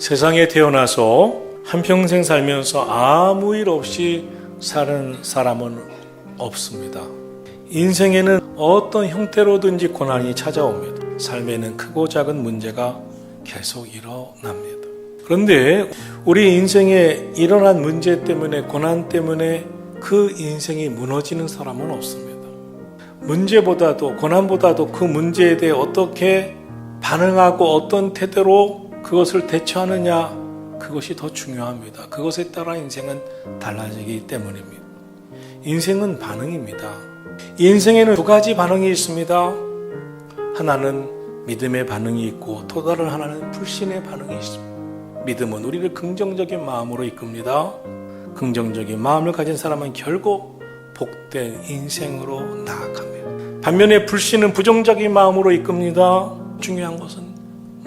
세상에 태어나서 한평생 살면서 아무 일 없이 사는 사람은 없습니다. 인생에는 어떤 형태로든지 고난이 찾아옵니다. 삶에는 크고 작은 문제가 계속 일어납니다. 그런데 우리 인생에 일어난 문제 때문에, 고난 때문에 그 인생이 무너지는 사람은 없습니다. 문제보다도, 고난보다도 그 문제에 대해 어떻게 반응하고 어떤 태도로 그것을 대처하느냐, 그것이 더 중요합니다. 그것에 따라 인생은 달라지기 때문입니다. 인생은 반응입니다. 인생에는 두 가지 반응이 있습니다. 하나는 믿음의 반응이 있고 또 다른 하나는 불신의 반응이 있습니다. 믿음은 우리를 긍정적인 마음으로 이끕니다. 긍정적인 마음을 가진 사람은 결국 복된 인생으로 나아갑니다. 반면에 불신은 부정적인 마음으로 이끕니다. 중요한 것은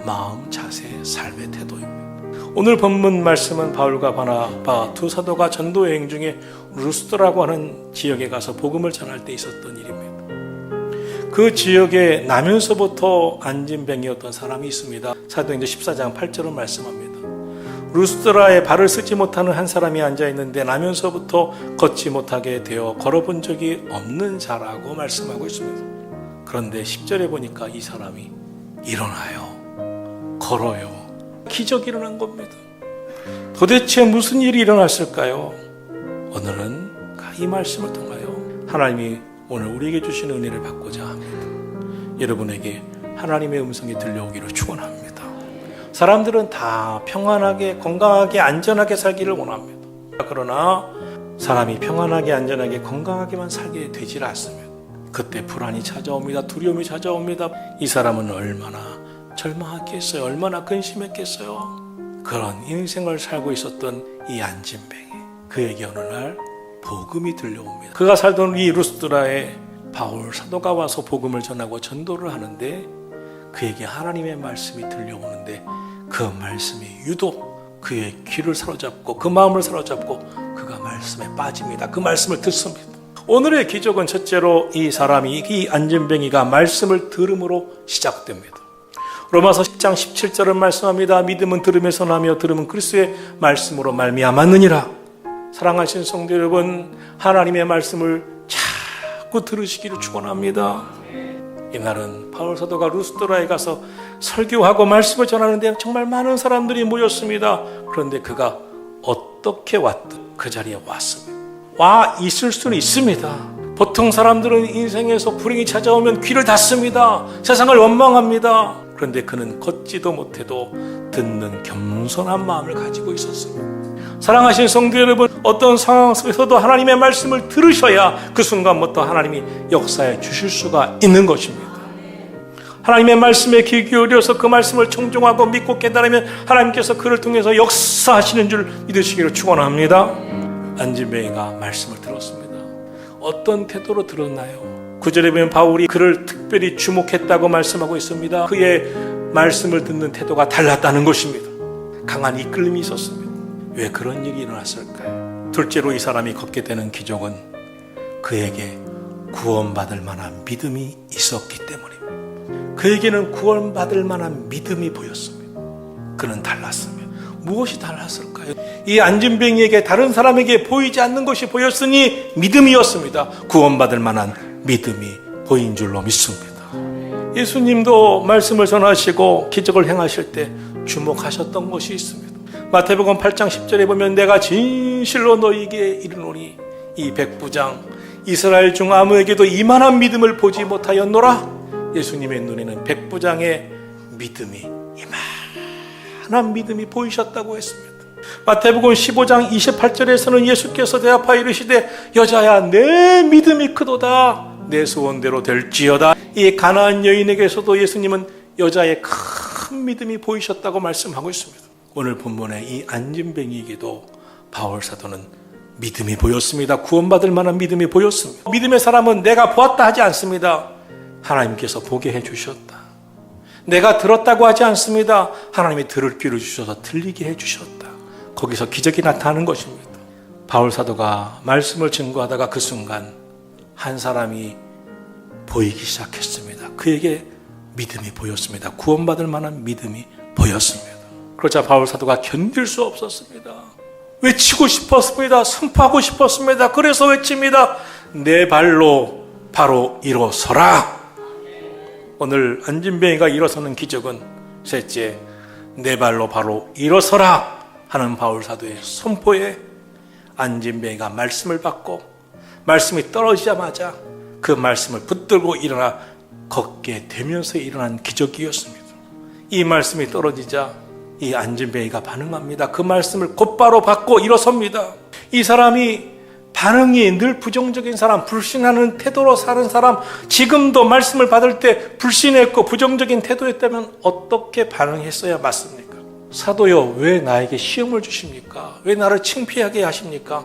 마음, 자세, 삶의 태도입니다. 오늘 본문 말씀은 바울과 바나바 두 사도가 전도 여행 중에 루스드라고 하는 지역에 가서 복음을 전할 때 있었던 일입니다. 그 지역에 나면서부터 안진병이었던 사람이 있습니다. 사도행전 14장 8절은 말씀합니다. 루스드라에 발을 쓰지 못하는 한 사람이 앉아있는데 나면서부터 걷지 못하게 되어 걸어본 적이 없는 자라고 말씀하고 있습니다. 그런데 10절에 보니까 이 사람이 일어나요. 걸어요. 기적이 일어난 겁니다. 도대체 무슨 일이 일어났을까요? 오늘은 이 말씀을 통하여 하나님이 오늘 우리에게 주신 은혜를 받고자 합니다. 여러분에게 하나님의 음성이 들려오기를 축원합니다. 사람들은 다 평안하게, 건강하게, 안전하게 살기를 원합니다. 그러나 사람이 평안하게, 안전하게, 건강하게만 살게 되질 않습니다. 그때 불안이 찾아옵니다. 두려움이 찾아옵니다. 이 사람은 얼마나 절망했겠어요? 얼마나 근심했겠어요? 그런 인생을 살고 있었던 이 안진뱅이, 그에게 어느 날 복음이 들려옵니다. 그가 살던 이 루스드라에 바울 사도가 와서 복음을 전하고 전도를 하는데 그에게 하나님의 말씀이 들려오는데 그 말씀이 유독 그의 귀를 사로잡고 그 마음을 사로잡고 그가 말씀에 빠집니다. 그 말씀을 듣습니다. 오늘의 기적은 첫째로 이 사람이, 이 안진뱅이가 말씀을 들음으로 시작됩니다. 로마서 10장 17절은 말씀합니다. 믿음은 들음에서 나며 들음은 그리스도의 말씀으로 말미암았느니라. 사랑하신 성도 여러분, 하나님의 말씀을 자꾸 들으시기를 축원합니다. 이날은 바울 사도가 루스드라에 가서 설교하고 말씀을 전하는데 정말 많은 사람들이 모였습니다. 그런데 그가 어떻게 왔든 그 자리에 왔습니다. 와 있을 수는 있습니다. 보통 사람들은 인생에서 불행이 찾아오면 귀를 닫습니다. 세상을 원망합니다. 그런데 그는 걷지도 못해도 듣는 겸손한 마음을 가지고 있었습니다. 사랑하신 성도 여러분, 어떤 상황 속에서도 하나님의 말씀을 들으셔야 그 순간부터 하나님이 역사해 주실 수가 있는 것입니다. 하나님의 말씀에 귀 기울여서 그 말씀을 청종하고 믿고 깨달으면 하나님께서 그를 통해서 역사하시는 줄 믿으시기를 축원합니다. 안진뱅이가 말씀을 들었습니다. 어떤 태도로 들었나요? 9절에 보면 바울이 그를 특별히 주목했다고 말씀하고 있습니다. 그의 말씀을 듣는 태도가 달랐다는 것입니다. 강한 이끌림이 있었습니다. 왜 그런 일이 일어났을까요? 둘째로 이 사람이 걷게 되는 기적은 그에게 구원받을 만한 믿음이 있었기 때문입니다. 그에게는 구원받을 만한 믿음이 보였습니다. 그는 달랐습니다. 무엇이 달랐을까요? 이 안진뱅이에게 다른 사람에게 보이지 않는 것이 보였으니 믿음이었습니다. 구원받을 만한 믿음이 보인 줄로 믿습니다. 예수님도 말씀을 전하시고 기적을 행하실 때 주목하셨던 것이 있습니다. 마태복음 8장 10절에 보면 내가 진실로 너희에게 이르노니 이 백부장 이스라엘 중 아무에게도 이만한 믿음을 보지 못하였노라. 예수님의 눈에는 백부장의 믿음이 이만한 믿음이 보이셨다고 했습니다. 마태복음 15장 28절에서는 예수께서 대답하여 이르시되 여자야 내 믿음이 크도다 내 소원대로 될지어다. 이 가나안 여인에게서도 예수님은 여자의 큰 믿음이 보이셨다고 말씀하고 있습니다. 오늘 본문의 이 안진뱅이에게도 바울 사도는 믿음이 보였습니다. 구원받을 만한 믿음이 보였습니다. 믿음의 사람은 내가 보았다 하지 않습니다. 하나님께서 보게 해주셨다. 내가 들었다고 하지 않습니다. 하나님이 들을 귀를 주셔서 들리게 해주셨다. 거기서 기적이 나타나는 것입니다. 바울 사도가 말씀을 증거하다가 그 순간 한 사람이 보이기 시작했습니다. 그에게 믿음이 보였습니다. 구원받을 만한 믿음이 보였습니다. 그러자 바울 사도가 견딜 수 없었습니다. 외치고 싶었습니다. 선포하고 싶었습니다. 그래서 외칩니다. 내 발로 바로 일어서라. 오늘 안진뱅이가 일어서는 기적은 셋째, 내 발로 바로 일어서라 하는 바울 사도의 선포에 안진뱅이가 말씀을 받고 말씀이 떨어지자마자 그 말씀을 붙들고 일어나 걷게 되면서 일어난 기적이었습니다. 이 말씀이 떨어지자 이 안진뱅이가 반응합니다. 그 말씀을 곧바로 받고 일어섭니다. 이 사람이 반응이 늘 부정적인 사람, 불신하는 태도로 사는 사람, 지금도 말씀을 받을 때 불신했고 부정적인 태도였다면 어떻게 반응했어야 맞습니까? 사도요, 왜 나에게 시험을 주십니까? 왜 나를 창피하게 하십니까?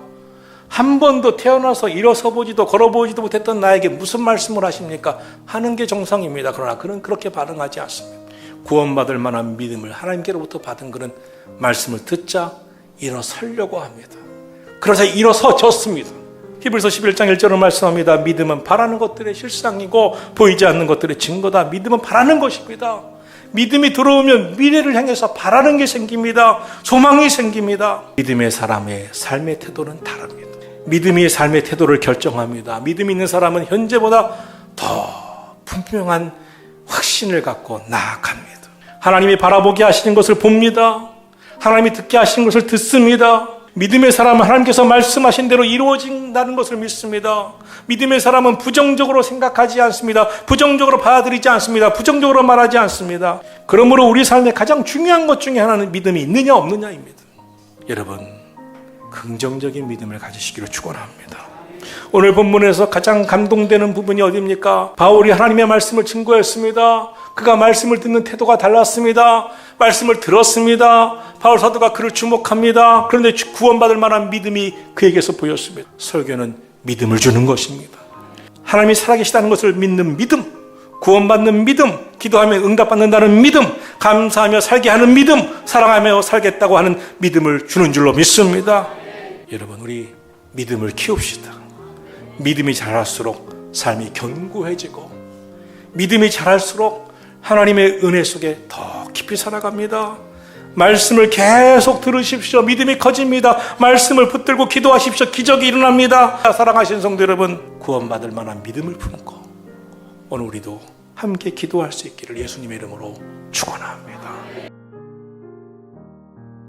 한 번도 태어나서 일어서 보지도 걸어보지도 못했던 나에게 무슨 말씀을 하십니까? 하는 게 정상입니다. 그러나 그는 그렇게 반응하지 않습니다. 구원받을 만한 믿음을 하나님께로부터 받은 그는 말씀을 듣자 일어서려고 합니다. 그러자 일어서졌습니다. 히브리서 11장 1절을 말씀합니다. 믿음은 바라는 것들의 실상이고 보이지 않는 것들의 증거다. 믿음은 바라는 것입니다. 믿음이 들어오면 미래를 향해서 바라는 게 생깁니다. 소망이 생깁니다. 믿음의 사람의 삶의 태도는 다릅니다. 믿음이 삶의 태도를 결정합니다. 믿음이 있는 사람은 현재보다 더 분명한 확신을 갖고 나아갑니다. 하나님이 바라보게 하시는 것을 봅니다. 하나님이 듣게 하시는 것을 듣습니다. 믿음의 사람은 하나님께서 말씀하신 대로 이루어진다는 것을 믿습니다. 믿음의 사람은 부정적으로 생각하지 않습니다. 부정적으로 받아들이지 않습니다. 부정적으로 말하지 않습니다. 그러므로 우리 삶의 가장 중요한 것 중에 하나는 믿음이 있느냐 없느냐입니다. 여러분, 긍정적인 믿음을 가지시기를 축원합니다. 오늘 본문에서 가장 감동되는 부분이 어디입니까? 바울이 하나님의 말씀을 증거했습니다. 그가 말씀을 듣는 태도가 달랐습니다. 말씀을 들었습니다. 바울 사도가 그를 주목합니다. 그런데 구원받을 만한 믿음이 그에게서 보였습니다. 설교는 믿음을 주는 것입니다. 하나님이 살아계시다는 것을 믿는 믿음, 구원받는 믿음, 기도하며 응답받는다는 믿음, 감사하며 살게 하는 믿음, 사랑하며 살겠다고 하는 믿음을 주는 줄로 믿습니다. 여러분, 우리 믿음을 키웁시다. 믿음이 자랄수록 삶이 견고해지고 믿음이 자랄수록 하나님의 은혜 속에 더 깊이 살아갑니다. 말씀을 계속 들으십시오. 믿음이 커집니다. 말씀을 붙들고 기도하십시오. 기적이 일어납니다. 사랑하시는 성도 여러분, 구원받을 만한 믿음을 품고 오늘 우리도 함께 기도할 수 있기를 예수님의 이름으로 축원합니다.